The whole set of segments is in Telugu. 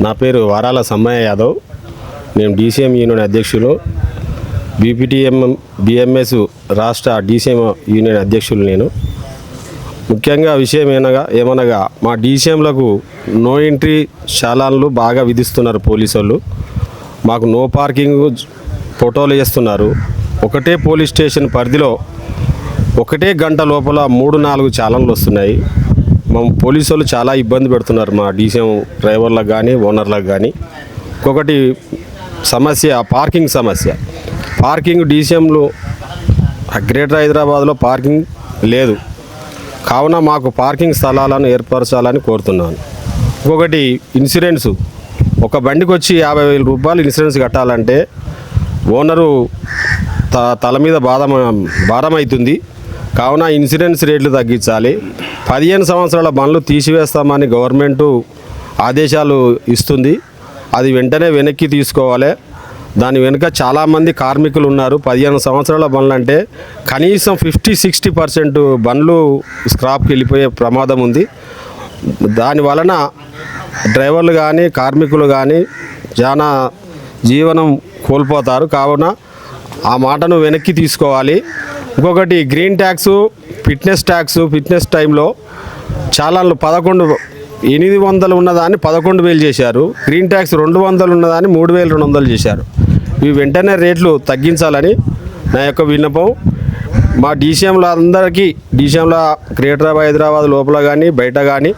నా పేరు వారాల సమ్మయ్య యాదవ్. నేను డీసీఎం యూనియన్ అధ్యక్షులు, బీపీటీఎం బిఎంఎస్ రాష్ట్ర డీసీఎం యూనియన్ అధ్యక్షులు. నేను ముఖ్యంగా విషయం ఏమనగా మా డీసీఎంలకు నో ఎంట్రీ చాలాన్లు బాగా విధిస్తున్నారు పోలీసు వాళ్ళు. మాకు నో పార్కింగ్ ఫోటోలు వేస్తున్నారు. ఒకటే పోలీస్ స్టేషన్ పరిధిలో ఒకటే గంట లోపల 3-4 చాలన్లు వస్తున్నాయి. మా పోలీసు వాళ్ళు చాలా ఇబ్బంది పెడుతున్నారు మా డీసీఎం డ్రైవర్లకు కానీ ఓనర్లకు కానీ. ఇంకొకటి సమస్య పార్కింగ్ సమస్య. పార్కింగ్ డీసీఎంలు గ్రేటర్ హైదరాబాద్లో పార్కింగ్ లేదు, కావున మాకు పార్కింగ్ స్థలాలను ఏర్పరచాలని కోరుతున్నాను. ఇంకొకటి ఇన్సూరెన్సు. ఒక బండికి వచ్చి 50,000 రూపాయలు ఇన్సూరెన్స్ కట్టాలంటే ఓనరు తల మీద భారం అవుతుంది. కావున ఇన్సూరెన్స్ రేట్లు తగ్గించాలి. 15 సంవత్సరాల బండ్లు తీసివేస్తామని గవర్నమెంటు ఆదేశాలు ఇస్తుంది. అది వెంటనే వెనక్కి తీసుకోవాలి. దాని వెనుక చాలామంది కార్మికులు ఉన్నారు. 15 సంవత్సరాల బండ్లు అంటే కనీసం 50-60% బండ్లు స్క్రాప్కి వెళ్ళిపోయే ప్రమాదం ఉంది. దాని వలన డ్రైవర్లు కానీ కార్మికులు కానీ చాలా జీవనం కోల్పోతారు. కావున ఆ మాటను వెనక్కి తీసుకోవాలి. ఇంకొకటి గ్రీన్ ట్యాక్సు, ఫిట్నెస్ టైంలో చాలాన్లు 800 ఉన్నదాన్ని 11,000 చేశారు. గ్రీన్ ట్యాక్స్ 200 ఉన్నదాన్ని 3,200 చేశారు. ఇవి వెంటనే రేట్లు తగ్గించాలని నా యొక్క విన్నపం. మా డీసీఎంల అందరికీ డీసీఎంల గ్రేటర్ హైదరాబాద్ లోపల కానీ బయట కానీ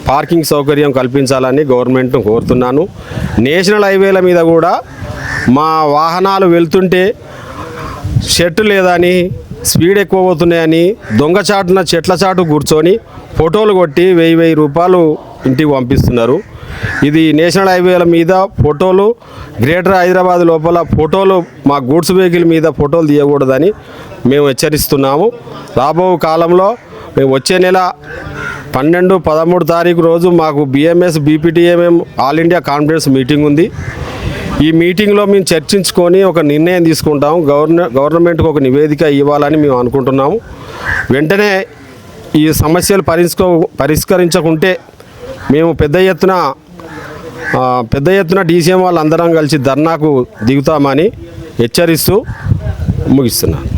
పార్కింగ్ సౌకర్యం కల్పించాలని గవర్నమెంట్ను కోరుతున్నాను. నేషనల్ హైవేల మీద కూడా మా వాహనాలు వెళ్తుంటే షెట్టు లేదని, స్పీడ్ ఎక్కువ పోతున్నాయని దొంగచాటున చెట్ల చాటు కూర్చొని ఫోటోలు కొట్టి 1,000 రూపాయలు ఇంటికి పంపిస్తున్నారు. ఇది నేషనల్ హైవేల మీద ఫోటోలు, గ్రేటర్ హైదరాబాద్ లోపల ఫోటోలు, మా గూడ్స్ వెహికల్ మీద ఫోటోలు తీయకూడదని మేము హెచ్చరిస్తున్నాము. రాబో కాలంలో మేము వచ్చే నెల 12-13 తారీఖు రోజు మాకు BMS BPTM all India conference meeting ఉంది. ఈ మీటింగ్లో మేము చర్చించుకొని ఒక నిర్ణయం తీసుకుంటాము. గవర్నమెంట్కి ఒక నివేదిక ఇవ్వాలని మేము అనుకుంటున్నాము. వెంటనే ఈ సమస్యలు పరిష్కరించకుంటే మేము పెద్ద ఎత్తున డీసీఎం వాళ్ళందరం కలిసి ధర్నాకు దిగుతామని హెచ్చరిస్తూ ముగిస్తున్నాను.